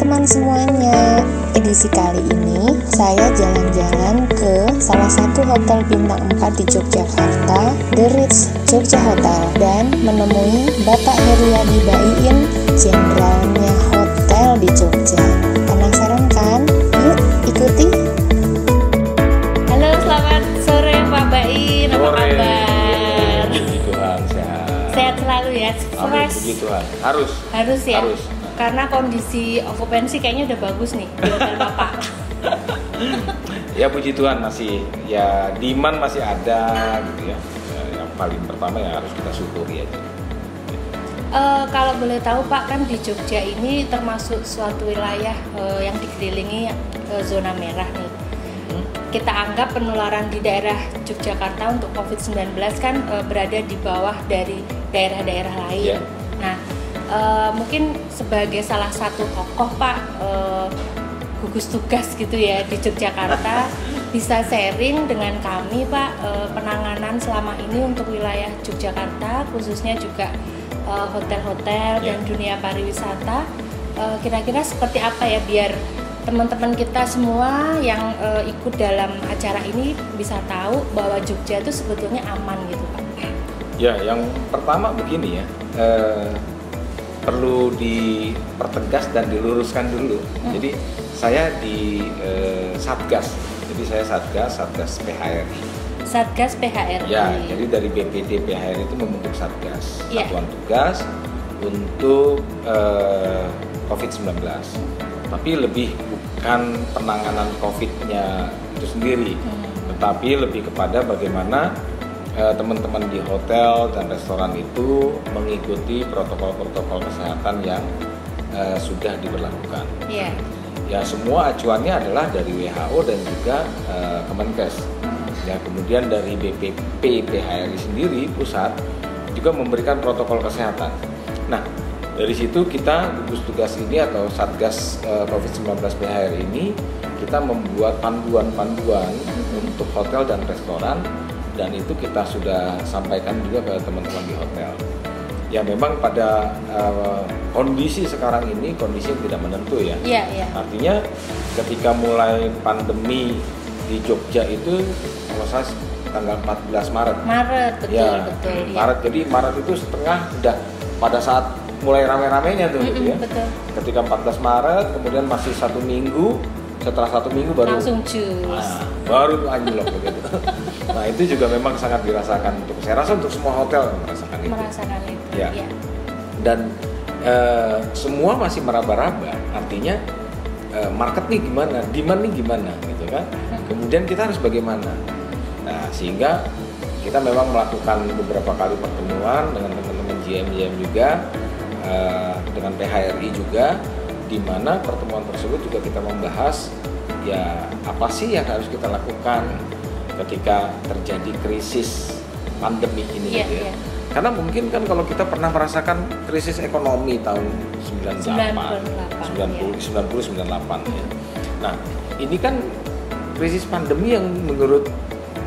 teman-teman semuanya, edisi kali ini saya jalan-jalan ke salah satu hotel bintang 4 di Yogyakarta, The Ritz Jogja Hotel, dan menemui Bapak Heriadi Baiin, jenderalnya hotel di Jogja. Penasaran kan? Yuk ikuti. Halo, selamat sore Pak Baiin, apa kabar? Puji Tuhan, sehat. Sehat selalu ya, Amin, fresh. puji Tuhan. Harus Ya. Harus. Karena kondisi okupansi kayaknya udah bagus nih di hotel Bapak. Ya puji Tuhan masih, ya demand masih ada gitu ya. Yang paling pertama ya harus kita syukuri aja. Kalau boleh tahu Pak, kan di Jogja ini termasuk suatu wilayah yang dikelilingi zona merah nih. Kita anggap penularan di daerah Yogyakarta untuk COVID-19 kan berada di bawah dari daerah-daerah lain. Yeah. Nah, mungkin sebagai salah satu tokoh Pak, gugus tugas gitu ya di Yogyakarta, bisa sharing dengan kami Pak penanganan selama ini untuk wilayah Yogyakarta, khususnya juga hotel-hotel dan dunia pariwisata. Kira-kira seperti apa ya biar teman-teman kita semua yang ikut dalam acara ini bisa tahu bahwa Jogja itu sebetulnya aman gitu Pak. Ya, yang pertama begini ya, perlu dipertegas dan diluruskan dulu. Jadi saya di Satgas, jadi saya Satgas PHRI. Satgas PHRI. Ya, jadi dari BPD PHRI itu membentuk Satgas, Ya. satuan tugas untuk COVID-19. Tapi lebih bukan penanganan COVID-nya itu sendiri, tetapi lebih kepada bagaimana teman-teman di hotel dan restoran itu mengikuti protokol-protokol kesehatan yang sudah diberlakukan. Iya. Ya, semua acuannya adalah dari WHO dan juga Kemenkes. Ya, kemudian dari BPP PHRI sendiri pusat juga memberikan protokol kesehatan. Nah, dari situ kita gugus tugas ini atau Satgas COVID-19 PHRI ini kita membuat panduan-panduan untuk hotel dan restoran, dan itu kita sudah sampaikan juga ke teman-teman di hotel. Ya memang pada kondisi sekarang ini kondisi yang tidak menentu ya. Iya, iya. Artinya ketika mulai pandemi di Jogja itu kalau saya tanggal 14 Maret. Maret, betul, Ya, betul. Iya. Maret, jadi Maret itu setengah udah pada saat mulai rame-ramenya tuh gitu ya. Betul. Ketika 14 Maret, kemudian masih 1 minggu, setelah 1 minggu baru Langsung cus. baru tuh anjlok begitu. Nah itu juga memang sangat dirasakan untuk, saya rasa untuk semua hotel merasakan itu. Merasakan itu. Ya. Iya. Dan semua masih meraba-raba, artinya market nih gimana, demand nih gimana gitu kan. Kemudian kita harus bagaimana. Nah sehingga kita memang melakukan beberapa kali pertemuan dengan teman-teman GM juga, dengan PHRI juga, di mana pertemuan tersebut juga kita membahas ya apa sih yang harus kita lakukan ketika terjadi krisis pandemi ini gitu ya. Karena mungkin kan kalau kita pernah merasakan krisis ekonomi tahun 98 ya. Nah, ini kan krisis pandemi yang menurut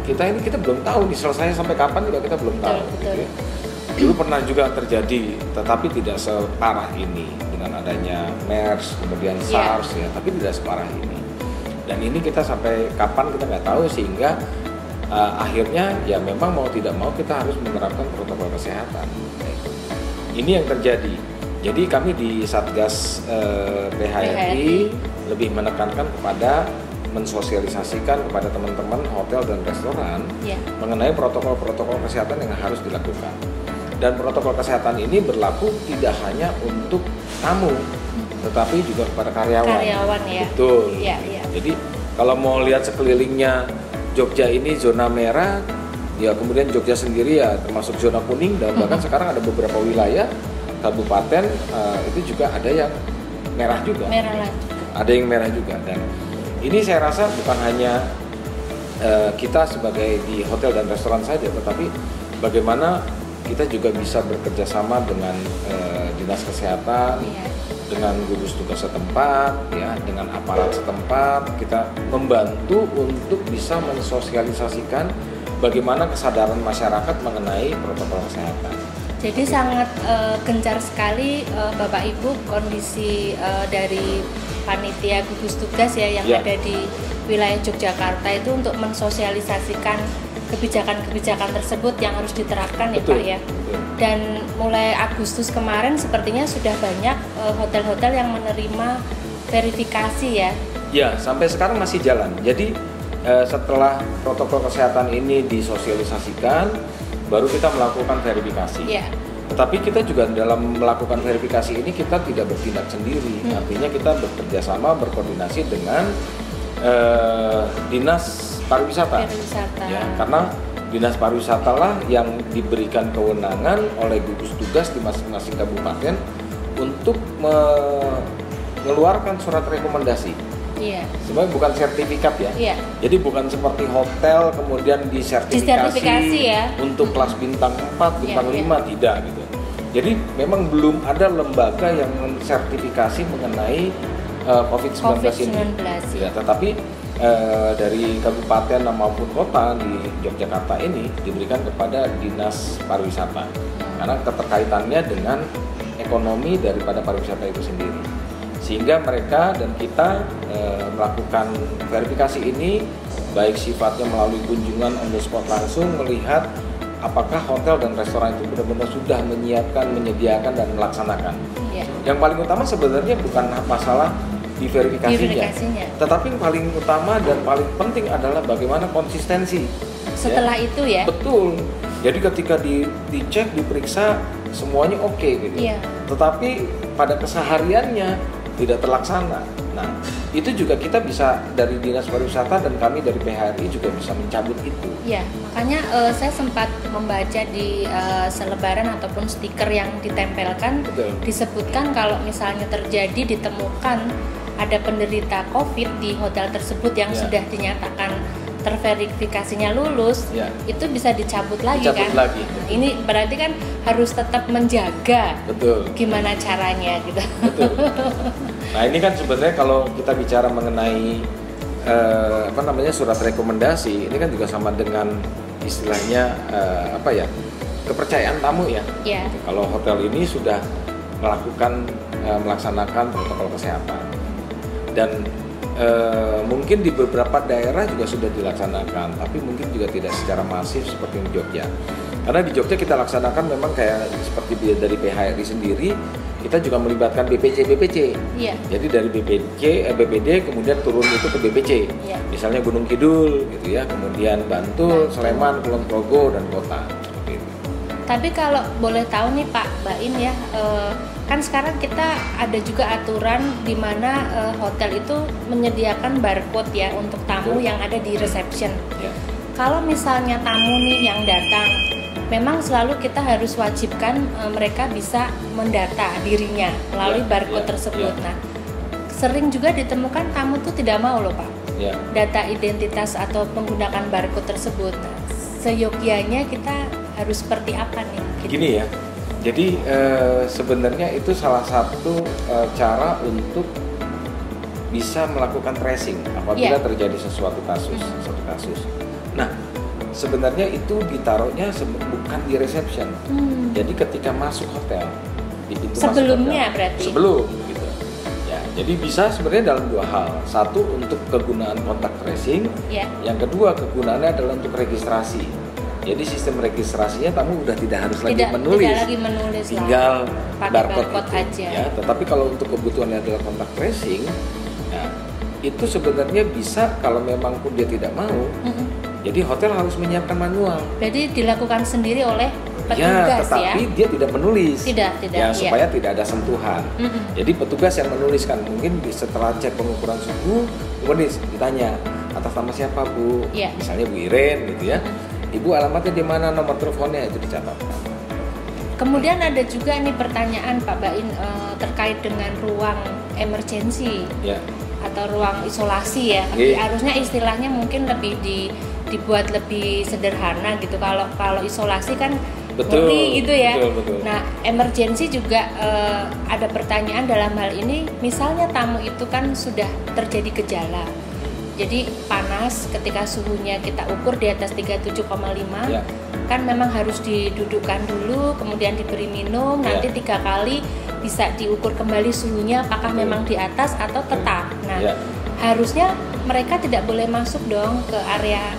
kita ini kita belum tahu diselesaikan sampai kapan juga kita belum tahu. Betul. Gitu ya. Dulu pernah juga terjadi, tetapi tidak separah ini dengan adanya MERS, kemudian SARS ya, tapi tidak separah ini. Dan ini kita sampai kapan kita nggak tahu, sehingga akhirnya ya memang mau tidak mau kita harus menerapkan protokol kesehatan. Ini yang terjadi. Jadi kami di Satgas PHRI lebih menekankan kepada mensosialisasikan kepada teman-teman hotel dan restoran mengenai protokol-protokol kesehatan yang harus dilakukan. Dan protokol kesehatan ini berlaku tidak hanya untuk tamu, tetapi juga kepada karyawan. Karyawan ya. Betul. Iya, iya. Jadi kalau mau lihat sekelilingnya Jogja ini zona merah, ya kemudian Jogja sendiri ya termasuk zona kuning, dan bahkan sekarang ada beberapa wilayah kabupaten itu juga ada yang merah juga. Merah lah. Ada yang merah juga, dan ini saya rasa bukan hanya kita sebagai di hotel dan restoran saja, tetapi bagaimana kita juga bisa bekerja sama dengan dinas kesehatan, dengan gugus tugas setempat, ya, dengan aparat setempat. Kita membantu untuk bisa mensosialisasikan bagaimana kesadaran masyarakat mengenai protokol kesehatan. Jadi sangat gencar sekali Bapak Ibu kondisi dari panitia gugus tugas ya yang ada di wilayah Yogyakarta itu untuk mensosialisasikan kebijakan-kebijakan tersebut yang harus diterapkan ya Pak ya. Dan mulai Agustus kemarin sepertinya sudah banyak hotel-hotel yang menerima verifikasi ya. Ya, sampai sekarang masih jalan. Jadi setelah protokol kesehatan ini disosialisasikan, baru kita melakukan verifikasi. Ya. Tetapi kita juga dalam melakukan verifikasi ini kita tidak bertindak sendiri. Artinya kita bekerja sama, berkoordinasi dengan Dinas Pariwisata. Ya, karena Dinas Pariwisata lah yang diberikan kewenangan oleh gugus tugas di masing-masing kabupaten untuk mengeluarkan surat rekomendasi. Iya. Sebenarnya bukan sertifikat ya. Iya. Jadi bukan seperti hotel kemudian disertifikasi ya untuk kelas bintang 4, bintang 5 tidak gitu. Jadi memang belum ada lembaga yang mensertifikasi mengenai COVID-19 ini. Ya, tetapi dari kabupaten maupun kota di Yogyakarta ini diberikan kepada Dinas Pariwisata karena keterkaitannya dengan ekonomi daripada pariwisata itu sendiri. Sehingga mereka dan kita melakukan verifikasi ini baik sifatnya melalui kunjungan on the spot langsung melihat apakah hotel dan restoran itu benar-benar sudah menyediakan dan melaksanakan. Ya. Yang paling utama sebenarnya bukan masalah diverifikasinya, tetapi yang paling utama dan paling penting adalah bagaimana konsistensi. Setelah itu ya. Betul. Jadi ketika dicek, diperiksa semuanya oke gitu. Ya. Tetapi pada kesehariannya tidak terlaksana. Nah, itu juga kita bisa dari Dinas Pariwisata dan kami dari PHRI juga bisa mencabut itu. Ya, makanya saya sempat membaca di selebaran ataupun stiker yang ditempelkan. Betul. Disebutkan kalau misalnya terjadi ditemukan ada penderita COVID di hotel tersebut yang sudah dinyatakan terverifikasinya lulus, itu bisa dicabut lagi. Lagi. Ini berarti kan harus tetap menjaga. Betul. Gimana caranya gitu. Betul. Nah ini kan sebenarnya kalau kita bicara mengenai surat rekomendasi, ini kan juga sama dengan istilahnya kepercayaan tamu ya. Kalau hotel ini sudah melaksanakan protokol kesehatan dan mungkin di beberapa daerah juga sudah dilaksanakan, tapi mungkin juga tidak secara masif seperti di Jogja. Karena di Jogja kita laksanakan memang kayak seperti dari PHRI sendiri, kita juga melibatkan BPC. Iya. Jadi dari BPD kemudian turun itu ke BPC. Iya. Misalnya Gunung Kidul gitu ya, kemudian Bantul, Sleman, Kulon Progo dan kota. Seperti itu. Tapi kalau boleh tahu nih Pak Baim ya, kan sekarang kita ada juga aturan di mana hotel itu menyediakan barcode ya untuk tamu yang ada di reception. Ya. Kalau misalnya tamu nih yang datang, memang selalu kita harus wajibkan mereka bisa mendata dirinya melalui barcode tersebut. Nah, sering juga ditemukan tamu tuh tidak mau loh Pak. Ya. Data identitas atau menggunakan barcode tersebut. Nah, seyogyanya kita harus seperti apa nih? Gitu. Gini ya. Jadi sebenarnya itu salah satu cara untuk bisa melakukan tracing apabila terjadi suatu kasus. Nah, sebenarnya itu ditaruhnya bukan di reception. Jadi ketika masuk hotel di pintu sebelumnya masuk hotel, berarti. Sebelum gitu. Ya, jadi bisa sebenarnya dalam dua hal. Satu untuk kegunaan kontak tracing. Yang kedua kegunaannya adalah untuk registrasi. Jadi sistem registrasinya tamu udah tidak harus lagi menulis, tinggal barcode aja. Ya, tetapi kalau untuk kebutuhannya adalah kontak tracing, nah itu sebenarnya bisa kalau memang pun dia tidak mau. Jadi hotel harus menyiapkan manual. Jadi dilakukan sendiri oleh petugas tetapi dia tidak menulis. Tidak. Supaya tidak ada sentuhan. Jadi petugas yang menuliskan mungkin setelah cek pengukuran suhu, kemudian ditanya atas nama siapa Bu? Misalnya Bu Iren gitu ya. Ibu alamatnya di mana, nomor teleponnya itu dicatat. Kemudian ada juga nih pertanyaan Pak Bain terkait dengan ruang emergency atau ruang isolasi ya. Harusnya istilahnya mungkin lebih dibuat lebih sederhana gitu. Kalau isolasi kan ngeri gitu ya. Betul. Nah, emergency juga ada pertanyaan dalam hal ini. Misalnya tamu itu kan sudah terjadi gejala. Jadi panas ketika suhunya kita ukur di atas 37,5 kan memang harus didudukkan dulu, kemudian diberi minum, nanti 3 kali bisa diukur kembali suhunya apakah memang di atas atau tetap. Nah, harusnya mereka tidak boleh masuk dong ke area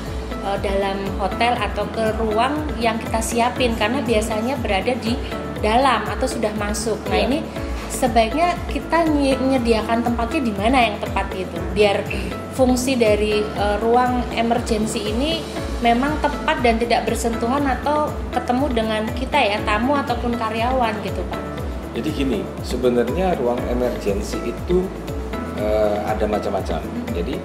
dalam hotel atau ke ruang yang kita siapin karena biasanya berada di dalam atau sudah masuk. Nah, ini sebaiknya kita menyediakan tempatnya di mana yang tepat gitu, biar fungsi dari ruang emergency ini memang tepat dan tidak bersentuhan atau ketemu dengan kita ya, tamu ataupun karyawan gitu Pak. Jadi gini, sebenarnya ruang emergency itu ada macam-macam. Jadi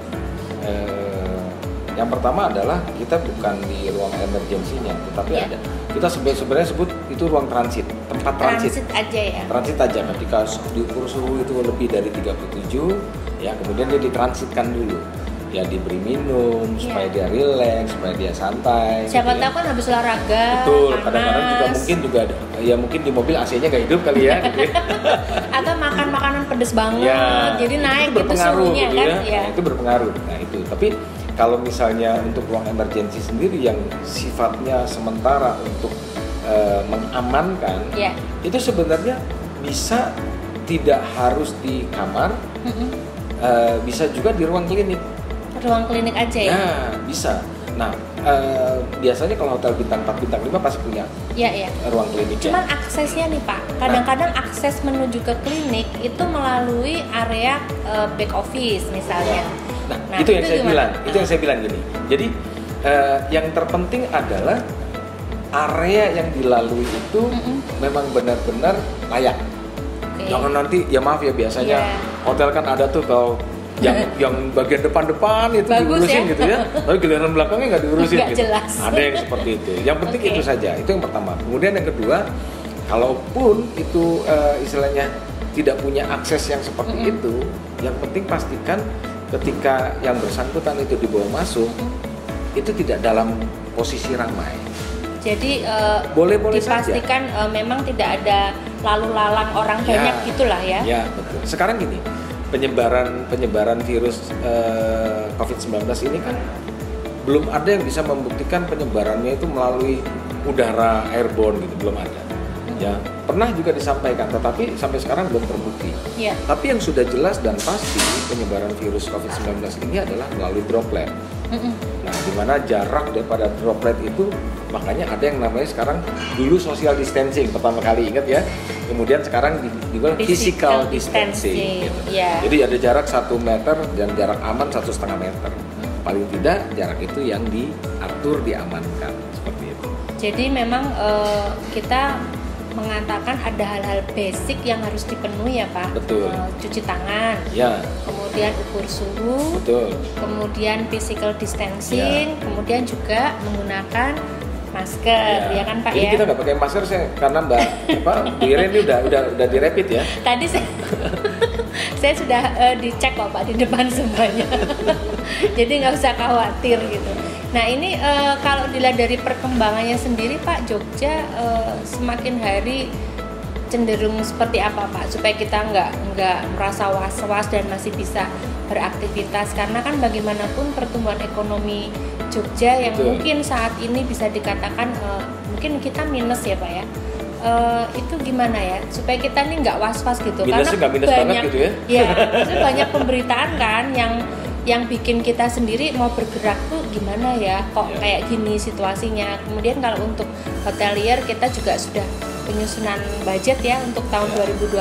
yang pertama adalah kita bukan di ruang emergensinya, tetapi ada. Kita sebenarnya sebut itu ruang transit, tempat transit. Transit aja ya. Transit aja. Ketika diukur suhu itu lebih dari 37, ya kemudian dia ditransitkan dulu. Ya diberi minum supaya dia rileks, supaya dia santai. Siapa gitu tahu kan habis olahraga. Betul. Panas. Kadang-kadang juga ada. Ya mungkin di mobil AC-nya nggak hidup kali ya. Gitu ya. Atau makan makanan pedes banget, ya, jadi naik itu gitu suhunya gitu kan. Ya. Ya. Nah, itu berpengaruh. Nah itu. Tapi kalau misalnya untuk ruang emergency sendiri yang sifatnya sementara untuk mengamankan, itu sebenarnya bisa tidak harus di kamar, bisa juga di ruang klinik. Ruang klinik aja ya? Ya, bisa. Nah, biasanya kalau hotel bintang 4, bintang 5 pasti punya ruang klinik. Cuman aksesnya nih Pak, kadang-kadang akses menuju ke klinik itu melalui area back office misalnya. Nah itu yang saya bilang, itu yang saya bilang gini. Jadi yang terpenting adalah area yang dilalui itu memang benar-benar layak. Jangan nanti, ya maaf ya biasanya hotel kan ada tuh kalau yang bagian depan-depan itu bagus diurusin gitu ya, tapi giliran belakangnya nggak diurusin gitu. Jelas. Ada yang seperti itu. Yang penting itu saja. Itu yang pertama. Kemudian yang kedua, kalaupun itu istilahnya tidak punya akses yang seperti itu, yang penting pastikan ketika yang bersangkutan itu dibawa masuk, itu tidak dalam posisi ramai. Jadi boleh-boleh dipastikan memang tidak ada lalu lalang orang banyak gitulah ya. Ya betul. Sekarang gini, penyebaran virus COVID-19 ini kan belum ada yang bisa membuktikan penyebarannya itu melalui udara airborne gitu, belum ada. Ya pernah juga disampaikan, tetapi sampai sekarang belum terbukti. Tapi yang sudah jelas dan pasti penyebaran virus COVID-19 ini adalah melalui droplet. Nah, di mana jarak daripada droplet itu, makanya ada yang namanya sekarang, dulu social distancing pertama kali, ingat ya. Kemudian sekarang dibilang physical distancing. Gitu. Jadi ada jarak 1 meter dan jarak aman 1,5 meter. Paling tidak jarak itu yang diatur, diamankan seperti itu. Jadi memang kita mengatakan ada hal-hal basic yang harus dipenuhi ya Pak. Betul. Cuci tangan. Kemudian ukur suhu. Betul. Kemudian physical distancing. Kemudian juga menggunakan masker, ya kan Pak? Jadi kita nggak pakai masker karena Mbak Iren ini udah direpit ya. Tadi saya sudah dicek kok Pak di depan semuanya. Jadi nggak usah khawatir gitu. Nah ini kalau dilihat dari perkembangannya sendiri Pak, Jogja semakin hari cenderung seperti apa Pak? Supaya kita nggak merasa was-was dan masih bisa beraktivitas, karena kan bagaimanapun pertumbuhan ekonomi Jogja yang mungkin saat ini bisa dikatakan mungkin kita minus ya Pak ya. Itu gimana ya supaya kita nih nggak was-was gitu, minusnya karena minus banyak gitu ya. Itu banyak pemberitaan kan yang bikin kita sendiri mau bergerak tuh gimana ya, kok kayak gini situasinya. Kemudian kalau untuk hotelier kita juga sudah penyusunan budget ya untuk tahun 2021.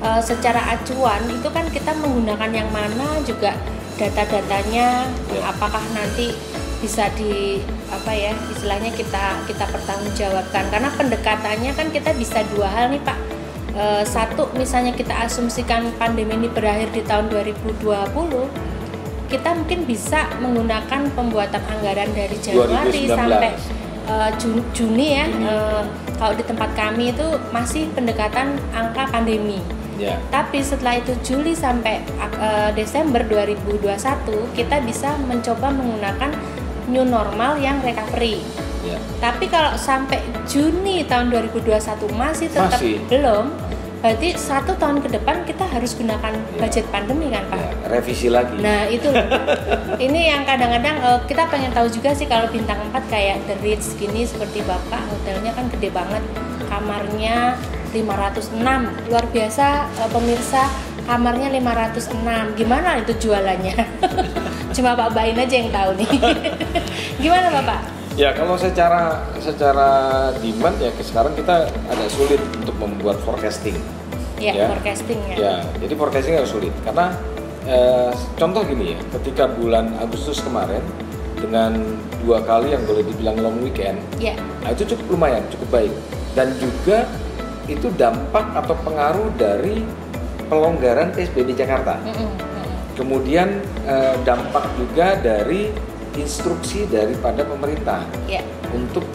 Secara acuan itu kan kita menggunakan yang mana juga data-datanya, apakah nanti bisa istilahnya kita pertanggungjawabkan, karena pendekatannya kan kita bisa 2 hal nih Pak. Satu, misalnya kita asumsikan pandemi ini berakhir di tahun 2020, kita mungkin bisa menggunakan pembuatan anggaran dari Januari 2019. sampai Juni ya. Kalau di tempat kami itu masih pendekatan angka pandemi. Tapi setelah itu Juli sampai Desember 2021 kita bisa mencoba menggunakan new normal yang recovery. Tapi kalau sampai Juni tahun 2021 masih tetap belum, Berarti 1 tahun ke depan kita harus gunakan budget pandemi kan Pak? Ya, revisi lagi. Nah itu loh. Ini yang kadang-kadang kita pengen tahu juga sih kalau bintang 4 kayak The Ritz gini seperti Bapak, hotelnya kan gede banget, kamarnya 506, luar biasa pemirsa, kamarnya 506. Gimana itu jualannya? Cuma Pak Bain aja yang tahu nih. Gimana Bapak? Ya kalau secara demand ya sekarang kita agak sulit untuk membuat forecasting. Ya. Forecasting ya. Ya, jadi forecasting agak sulit karena contoh gini ya, ketika bulan Agustus kemarin dengan 2 kali yang boleh dibilang long weekend, nah itu cukup lumayan, cukup baik. Dan juga itu dampak atau pengaruh dari pelonggaran PSBB Jakarta. Kemudian dampak juga dari instruksi daripada pemerintah untuk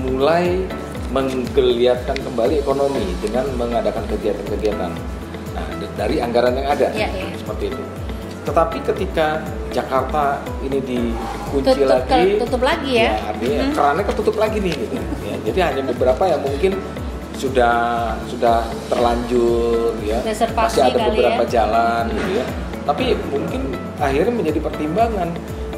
mulai menggeliatkan kembali ekonomi dengan mengadakan kegiatan-kegiatan. Nah, dari anggaran yang ada seperti itu. Tetapi ketika Jakarta ini dikunci tutup lagi ya, artinya kerannya ketutup lagi nih gitu. Ya, jadi hanya beberapa yang mungkin sudah terlanjur ya, reservasi masih ada beberapa ya. jalan gitu ya. Tapi mungkin akhirnya menjadi pertimbangan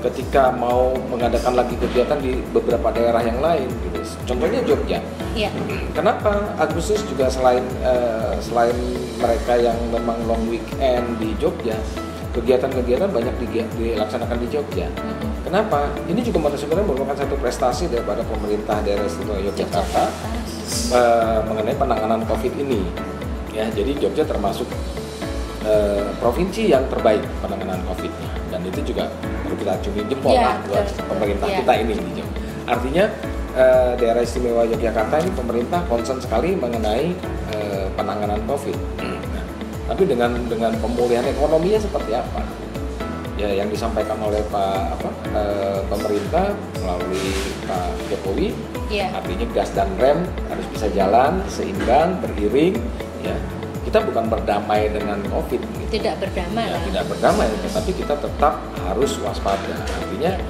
ketika mau mengadakan lagi kegiatan di beberapa daerah yang lain gitu. Contohnya Jogja. Kenapa Agustus juga selain mereka yang memang long weekend di Jogja, kegiatan-kegiatan banyak dilaksanakan di Jogja. Kenapa? Ini juga sebenarnya merupakan satu prestasi daripada pemerintah daerah istimewa Yogyakarta mengenai penanganan COVID ini. Ya, jadi Jogja termasuk provinsi yang terbaik penanganan COVID-nya, dan itu juga perlu kita acungi jempol lah buat pemerintah kita ini. Artinya daerah istimewa Yogyakarta ini pemerintah concern sekali mengenai penanganan COVID. Nah, tapi dengan pemulihan ekonominya seperti apa? Ya, yang disampaikan oleh pemerintah melalui Pak Jokowi, artinya gas dan rem harus bisa jalan seimbang, beriring, ya. Kita bukan berdamai dengan COVID. Gitu. Tidak berdamai lah. Tidak berdamai, tetapi kita tetap harus waspada. Artinya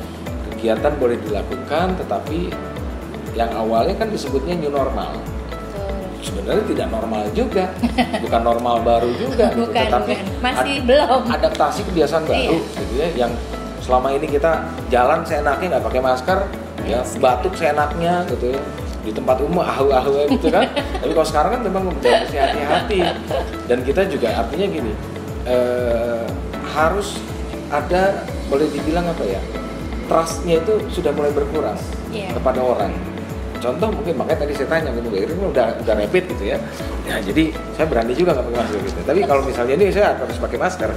kegiatan boleh dilakukan, tetapi yang awalnya kan disebutnya new normal. Sebenarnya tidak normal juga, bukan normal baru juga, gitu. Tetapi masih belum adaptasi kebiasaan baru, gitu ya. Yang selama ini kita jalan seenaknya nggak pakai masker, ya batuk seenaknya, gitu ya. Di tempat umum ahu-ahu gitu kan. Tapi kalau sekarang kan memang harus hati-hati. Dan kita juga artinya gini, harus ada, boleh dibilang apa ya, trustnya itu sudah mulai berkurang kepada orang. Contoh mungkin makanya tadi saya tanya gitu, ini udah rapid gitu ya. Nah jadi saya berani juga nggak pakai masker gitu. Tapi kalau misalnya ini saya harus pakai masker.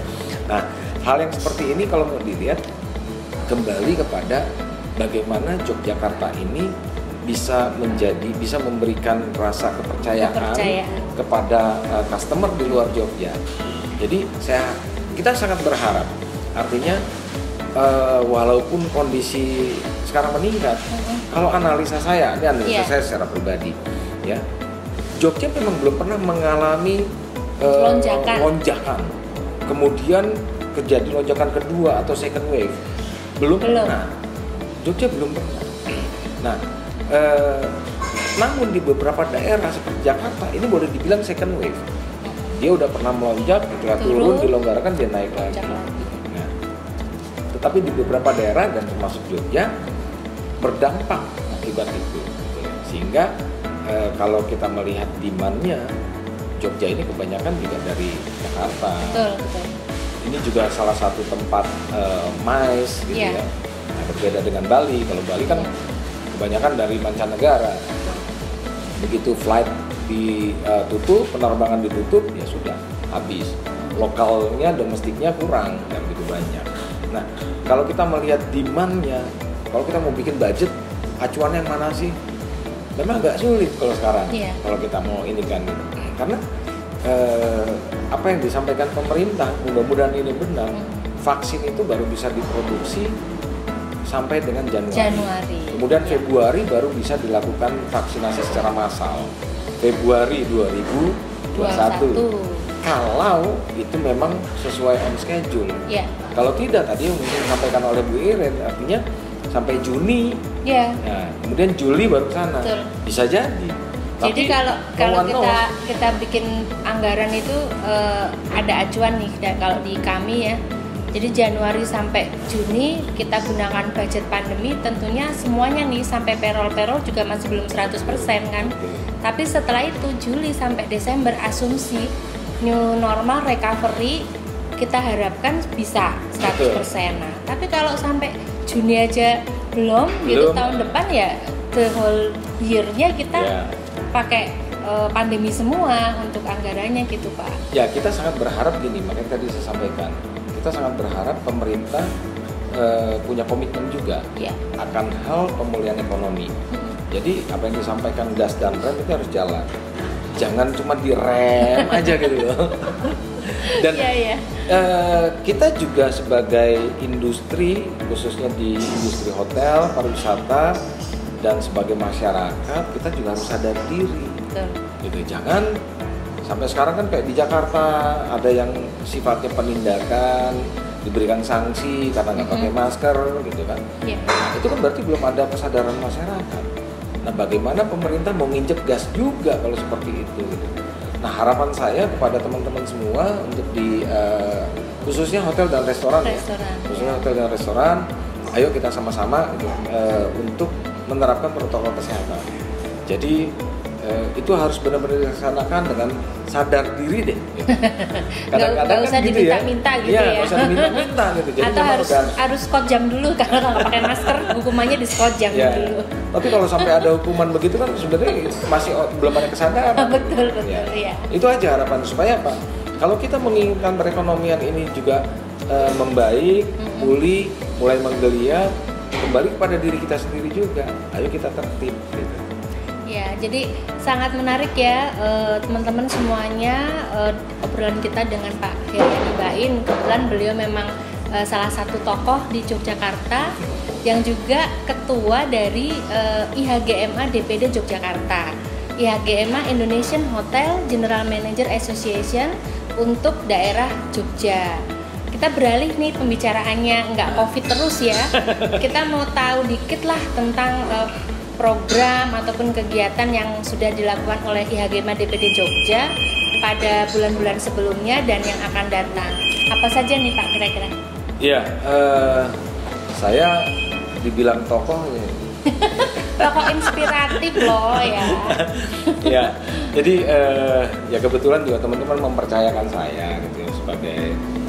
Nah hal yang seperti ini kalau mau dilihat kembali kepada bagaimana Yogyakarta ini bisa memberikan rasa kepercayaan kepada customer di luar Jogja. Jadi kita sangat berharap, artinya walaupun kondisi sekarang meningkat, kalau analisa saya saya secara pribadi, ya Jogja memang belum pernah mengalami lonjakan. Kemudian terjadi lonjakan kedua atau second wave, belum pernah. Jogja belum pernah. Nah, namun di beberapa daerah seperti Jakarta ini boleh dibilang second wave. Dia udah pernah melonjak, ketika turun dilonggarkan dia naik lagi. Nah, tetapi di beberapa daerah dan termasuk Jogja berdampak akibat itu. Sehingga kalau kita melihat demand-nya, Jogja ini kebanyakan juga dari Jakarta. Betul. Ini juga salah satu tempat MICE gitu ya. Nah, berbeda dengan Bali. Kalau Bali kan kebanyakan dari mancanegara. Begitu flight ditutup, penerbangan ditutup, ya sudah habis. Lokalnya, domestiknya kurang, dan begitu banyak. Nah, kalau kita melihat demand-nya, kalau kita mau bikin budget, acuannya yang mana sih? Memang agak sulit kalau sekarang. Kalau kita mau ini kan, karena apa yang disampaikan pemerintah, mudah-mudahan ini benar. Vaksin itu baru bisa diproduksi sampai dengan Januari. Kemudian Februari baru bisa dilakukan vaksinasi secara massal. Februari 2021. Kalau itu memang sesuai on schedule. Kalau tidak, tadi yang mungkin disampaikan oleh Bu Iren, artinya sampai Juni. Nah, kemudian Juli baru ke sana. Bisa jadi. Jadi kalau kita bikin anggaran itu ada acuan nih kalau di kami ya. Jadi Januari sampai Juni kita gunakan budget pandemi, tentunya semuanya nih sampai payroll juga masih belum 100% kan. Tapi setelah itu Juli sampai Desember asumsi new normal recovery kita harapkan bisa 100%. Nah, tapi kalau sampai Juni aja belum. Gitu tahun depan ya the whole year-nya kita pakai pandemi semua untuk anggarannya gitu Pak. Ya kita sangat berharap gini, makanya tadi saya sampaikan kita sangat berharap pemerintah punya komitmen juga akan hal pemulihan ekonomi. Jadi apa yang disampaikan gas dan rem itu harus jalan, jangan cuma direm aja gitu loh. Dan kita juga sebagai industri, khususnya di industri hotel, pariwisata dan sebagai masyarakat, kita juga harus sadar diri. Gitu, jangan sampai sekarang kan kayak di Jakarta ada yang sifatnya penindakan, diberikan sanksi karena nggak pakai masker gitu kan. Nah, itu kan berarti belum ada kesadaran masyarakat. Nah, bagaimana pemerintah mau nginjek gas juga kalau seperti itu gitu. Nah, harapan saya kepada teman-teman semua untuk di khususnya hotel dan restoran. Khususnya hotel dan restoran, ayo kita sama-sama gitu, untuk menerapkan protokol kesehatan. Jadi itu harus benar-benar dilaksanakan dengan sadar diri deh. Gitu. Kadang-kadang usah kan gitu diminta-minta gitu ya. Nggak usah diminta-minta gitu. Jadi atau harus skotjam dulu karena kalau pakai masker hukumannya di skotjam dulu. Tapi kalau sampai ada hukuman begitu kan sebenarnya masih belum ada kesadaran. betul ya. Itu aja harapan supaya apa? Kalau kita menginginkan perekonomian ini juga membaik, pulih, mulai menggeliat, kembali kepada diri kita sendiri juga. Ayo kita tertib gitu. Ya, jadi sangat menarik ya teman-teman semuanya obrolan kita dengan Pak Heriadi Bain. Kebetulan beliau memang salah satu tokoh di Yogyakarta yang juga ketua dari IHGMA DPD Yogyakarta. IHGMA Indonesian Hotel General Manager Association untuk daerah Jogja. Kita beralih nih pembicaraannya, nggak COVID terus ya. Kita mau tahu dikit lah tentang program ataupun kegiatan yang sudah dilakukan oleh IHGMA DPD Jogja pada bulan-bulan sebelumnya dan yang akan datang. Apa saja nih Pak kira-kira? Iya, saya dibilang tokoh ya. Tokoh inspiratif loh ya. Ya, jadi ya kebetulan juga teman-teman mempercayakan saya gitu ya, sebagai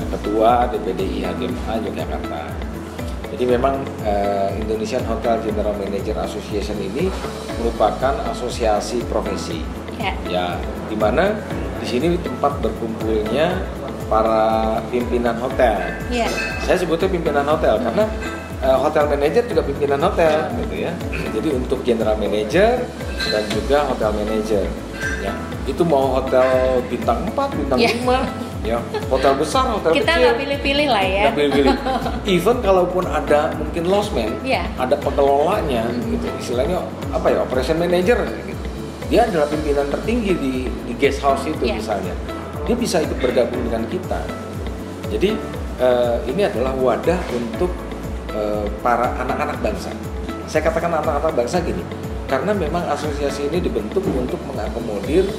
ketua DPD IHGMA Yogyakarta. Jadi memang Indonesian Hotel General Manager Association ini merupakan asosiasi profesi, ya, di mana di sini tempat berkumpulnya para pimpinan hotel. Saya sebutnya pimpinan hotel karena hotel manager juga pimpinan hotel, gitu ya. Jadi untuk general manager dan juga hotel manager, ya, itu mau hotel bintang 4, bintang 5. Ya, hotel besar, hotel kita kecil. Kita nggak pilih-pilih lah ya. Nggak pilih-pilih. Even kalaupun ada mungkin lostman, ada pengelolanya, gitu. Istilahnya apa ya, operation manager, gitu. Dia adalah pimpinan tertinggi di guest house itu misalnya. Dia bisa ikut bergabung dengan kita. Jadi ini adalah wadah untuk para anak-anak bangsa. Saya katakan anak-anak bangsa gini, karena memang asosiasi ini dibentuk untuk mengakomodir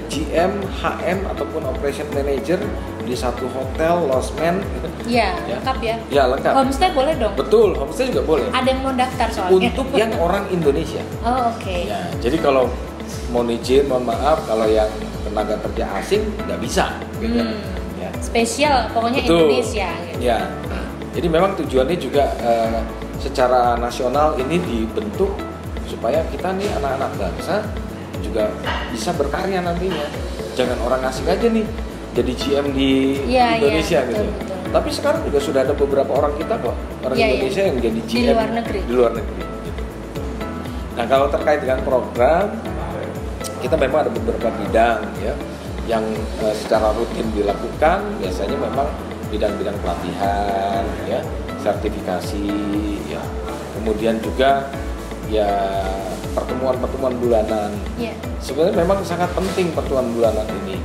GM, HM ataupun operation manager di satu hotel, lostman gitu. Iya, lengkap ya. Ya, lengkap. Homestay boleh dong? Betul, homestay juga boleh. Ada yang mau daftar soalnya. Untuk yang orang Indonesia. Oh, oke. Ya, jadi kalau mohon izin, mohon maaf kalau yang tenaga kerja asing nggak bisa gitu. Ya. Spesial, pokoknya betul. Indonesia gitu. Ya. Jadi memang tujuannya juga secara nasional ini dibentuk supaya kita nih anak-anak bangsa juga bisa berkarya nantinya. Jangan orang asing aja nih jadi GM di Indonesia gitu. Betul. Tapi sekarang juga sudah ada beberapa orang kita kok, orang Indonesia yang jadi GM di luar negeri. Gitu. Nah, kalau terkait dengan program, kita memang ada beberapa bidang ya yang secara rutin dilakukan. Biasanya memang bidang-bidang pelatihan, ya, sertifikasi, ya. Kemudian juga ya pertemuan-pertemuan bulanan. Sebenarnya memang sangat penting pertemuan bulanan ini.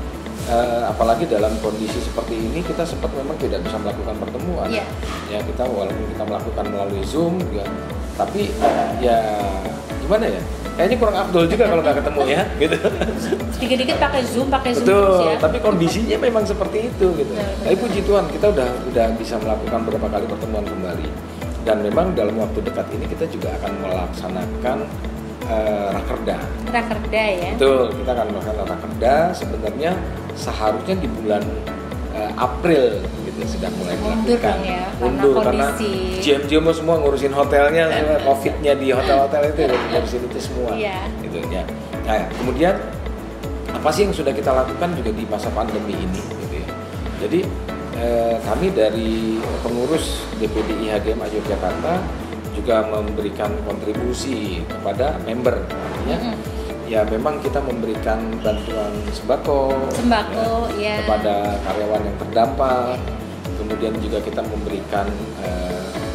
Apalagi dalam kondisi seperti ini kita sempat memang tidak bisa melakukan pertemuan. Ya, kita walaupun kita melakukan melalui Zoom ya, tapi ya gimana ya? kayaknya kurang afdol juga kalau nggak ketemu ya, gitu. Dikit-dikit pakai Zoom terus Betul, ya. tapi kondisinya memang seperti itu gitu. Tapi puji Tuhan kita udah bisa melakukan beberapa kali pertemuan kembali. Dan memang dalam waktu dekat ini kita juga akan melaksanakan rakerda. Rakerda ya. Betul, kita akan melakukan rakerda sebenarnya seharusnya di bulan April gitu sudah mulai dilakukan. Ya, Mundur karena GM semua ngurusin hotelnya, COVID-nya di hotel-hotel itu ngurusin itu semua. Iya. Gitu ya. Nah, kemudian apa sih yang sudah kita lakukan juga di masa pandemi ini gitu ya. Jadi kami dari pengurus DPD IHGMA Yogyakarta juga memberikan kontribusi kepada member, artinya ya memang kita memberikan bantuan sembako ya, kepada karyawan yang terdampak. Kemudian juga kita memberikan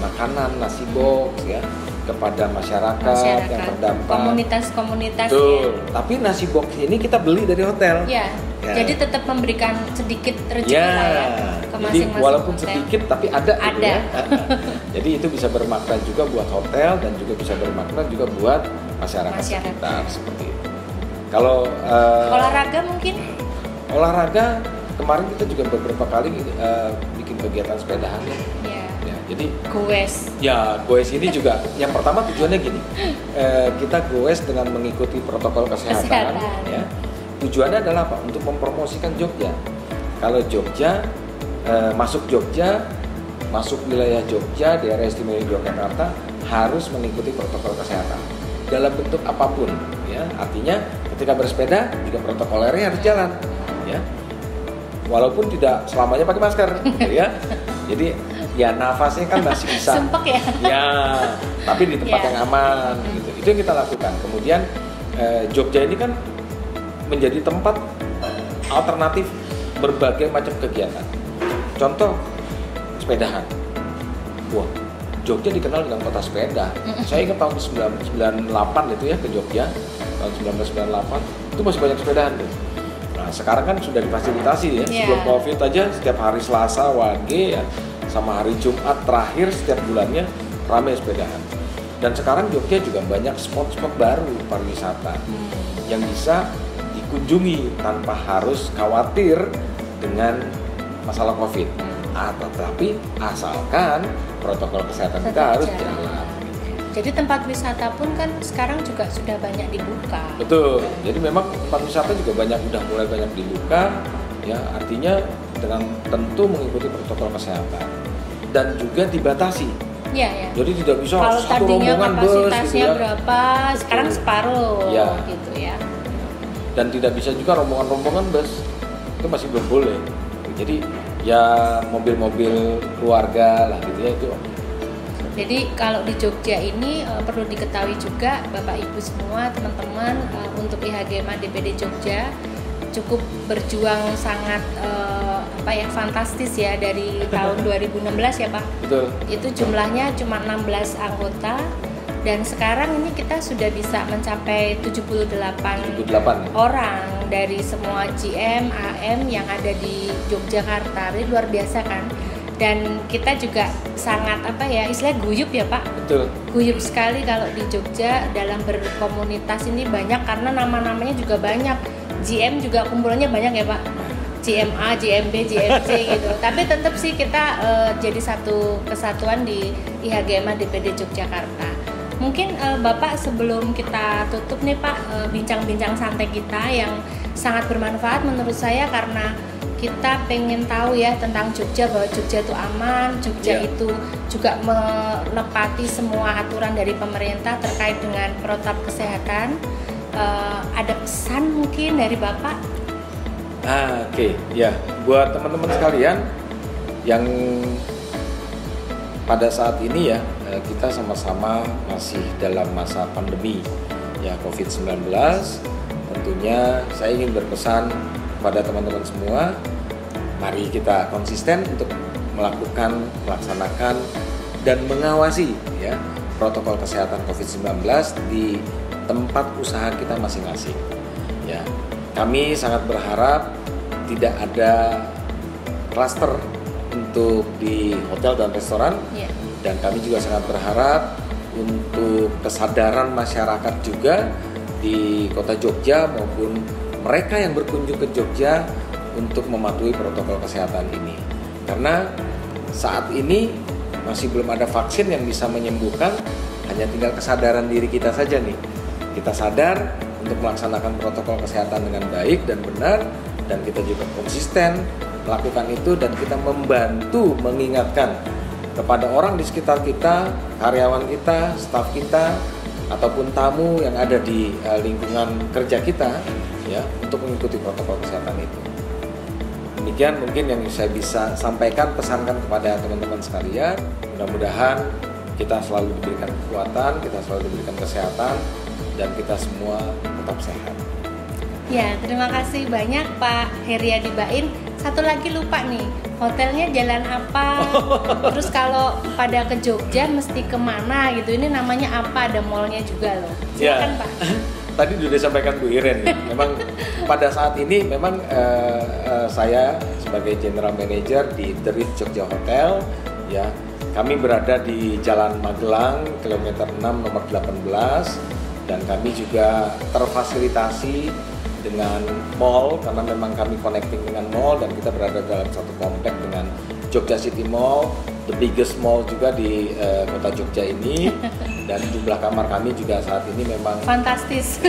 makanan nasi box ya kepada masyarakat yang terdampak. Komunitas-komunitas ya. Tapi nasi box ini kita beli dari hotel. Ya. Jadi tetap memberikan sedikit rezeki lah ya ke masing-masing. Walaupun hotel. Sedikit tapi ada. Ada. Gitu ya. Jadi itu bisa bermakna juga buat hotel dan juga bisa bermakna juga buat masyarakat. Sekitar seperti itu. Kalau olahraga mungkin? Olahraga kemarin kita juga beberapa kali bikin kegiatan sepedahan ya. Ya, jadi goes ini juga yang pertama tujuannya gini, kita goes dengan mengikuti protokol kesehatan. Ya. Tujuannya adalah apa? Untuk mempromosikan Jogja. Kalau Jogja masuk wilayah Jogja, daerah istimewa Yogyakarta harus mengikuti protokol kesehatan dalam bentuk apapun. Ya, artinya ketika bersepeda juga protokolernya harus jalan. Ya, walaupun tidak selamanya pakai masker, gitu ya. Jadi ya nafasnya kan masih bisa. Sumpek ya. Ya, tapi di tempat yang aman. Gitu. Itu yang kita lakukan. Kemudian Jogja ini kan menjadi tempat alternatif berbagai macam kegiatan. Contoh sepedahan. Wah, Jogja dikenal dengan kota sepeda. Saya ingat tahun 1998 itu ya ke Jogja, tahun 1998 itu masih banyak sepedahan tuh. Nah sekarang kan sudah difasilitasi ya. Sebelum COVID aja setiap hari Selasa, Wage ya, sama hari Jumat terakhir setiap bulannya ramai sepedahan. Dan sekarang Jogja juga banyak spot-spot baru pariwisata yang bisa dikunjungi tanpa harus khawatir dengan masalah COVID. Tetapi asalkan protokol kesehatan kita harus jalan. Jadi tempat wisata pun kan sekarang juga sudah banyak dibuka. Betul. Jadi memang tempat wisata juga udah mulai banyak dibuka. Ya, artinya dengan tentu mengikuti protokol kesehatan dan juga dibatasi. Ya. Jadi tidak bisa kalau satu tadinya rombongan bus kapasitasnya gitu ya. berapa, sekarang separuh gitu ya. Dan tidak bisa juga rombongan bus. Itu masih belum boleh. Jadi ya mobil-mobil keluarga lah gitu ya itu. Jadi kalau di Jogja ini perlu diketahui juga Bapak Ibu semua teman-teman untuk IHGMA DPD Jogja cukup berjuang sangat fantastis ya dari tahun 2016 ya Pak. Betul. Itu jumlahnya cuma 16 anggota dan sekarang ini kita sudah bisa mencapai 78 orang dari semua GM, AM yang ada di Yogyakarta. Ini luar biasa kan? Dan kita juga sangat istilahnya guyup ya Pak. Betul. Guyup sekali kalau di Jogja dalam berkomunitas ini banyak karena nama-namanya juga banyak. GM juga kumpulannya banyak ya Pak. GMA, GMB, GMC gitu. Tapi tetap sih kita jadi satu kesatuan di IHGMA DPD Yogyakarta. Mungkin Bapak sebelum kita tutup nih Pak, bincang-bincang santai kita yang sangat bermanfaat menurut saya karena kita pengen tahu ya tentang Jogja, bahwa Jogja itu aman, Jogja itu juga menepati semua aturan dari pemerintah terkait dengan protap kesehatan. Ada pesan mungkin dari Bapak? Oke. Ya, buat teman-teman sekalian yang pada saat ini ya kita sama-sama masih dalam masa pandemi ya COVID-19. Tentunya saya ingin berpesan kepada teman-teman semua, mari kita konsisten untuk melaksanakan dan mengawasi ya protokol kesehatan COVID-19 di tempat usaha kita masing-masing. Ya, kami sangat berharap tidak ada klaster untuk di hotel dan restoran. Dan kami juga sangat berharap untuk kesadaran masyarakat juga di kota Jogja maupun mereka yang berkunjung ke Jogja untuk mematuhi protokol kesehatan ini. Karena saat ini masih belum ada vaksin yang bisa menyembuhkan, hanya tinggal kesadaran diri kita saja nih. Kita sadar untuk melaksanakan protokol kesehatan dengan baik dan benar, dan kita juga konsisten melakukan itu, dan kita membantu mengingatkan kepada orang di sekitar kita, karyawan kita, staf kita, ataupun tamu yang ada di lingkungan kerja kita, ya, untuk mengikuti protokol kesehatan itu. Demikian mungkin yang saya bisa sampaikan, pesankan kepada teman-teman sekalian. Mudah-mudahan kita selalu diberikan kekuatan, kita selalu diberikan kesehatan, dan kita semua tetap sehat. Ya, terima kasih banyak Pak Heriadi Bain. Satu lagi lupa nih, hotelnya jalan apa? Terus kalau pada ke Jogja mesti kemana gitu? Ini namanya apa? Ada mallnya juga loh. Silakan Ya. Pak. Tadi sudah disampaikan Bu Iren, ya. Memang pada saat ini memang saya sebagai General Manager di The Ritz Jogja Hotel, ya, kami berada di Jalan Magelang, kilometer 6 nomor 18, dan kami juga terfasilitasi dengan mall karena memang kami connecting dengan mall, dan kita berada dalam satu komplek dengan Jogja City Mall, the biggest mall juga di kota Jogja ini, dan jumlah kamar kami juga saat ini memang fantastis.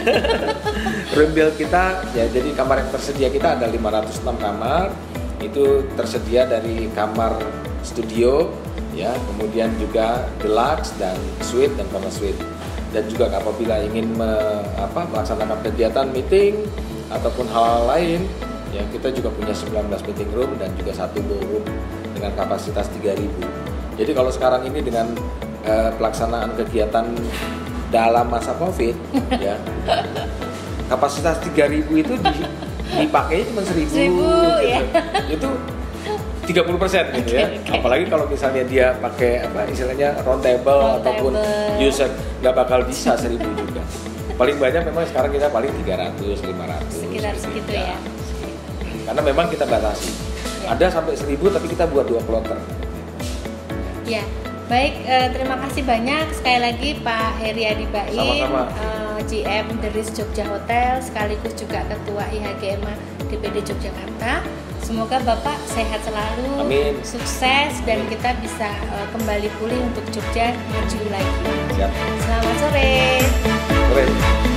room bill kita, ya, jadi kamar yang tersedia kita ada 506 kamar. Itu tersedia dari kamar studio, ya, kemudian juga deluxe dan suite dan kamar suite. Dan juga apabila ingin melaksanakan kegiatan meeting ataupun hal-hal lain, ya, kita juga punya 19 meeting room dan juga satu ballroom dengan kapasitas 3.000. Jadi kalau sekarang ini dengan pelaksanaan kegiatan dalam masa COVID, ya, kapasitas 3.000 itu dipakainya cuma 1.000 gitu. Ya. Itu 30% gitu, ya. Okay. Apalagi kalau misalnya dia pakai istilahnya round table ataupun user, nggak bakal bisa 1.000 juga. Paling banyak memang sekarang kita paling 300, 500. Sekitar segitu ya. Karena memang kita batasi. Ya. Ada sampai 1.000 tapi kita buat 2 kloter. Ya. Baik, terima kasih banyak sekali lagi Pak Heriadi Bain, Sama-sama. GM The Ritz Jogja Hotel, sekaligus juga Ketua IHGMA DPD Yogyakarta. Semoga Bapak sehat selalu, Amin. sukses, dan kita bisa kembali pulih untuk Jogja maju lagi. Siap. Selamat sore. Sore.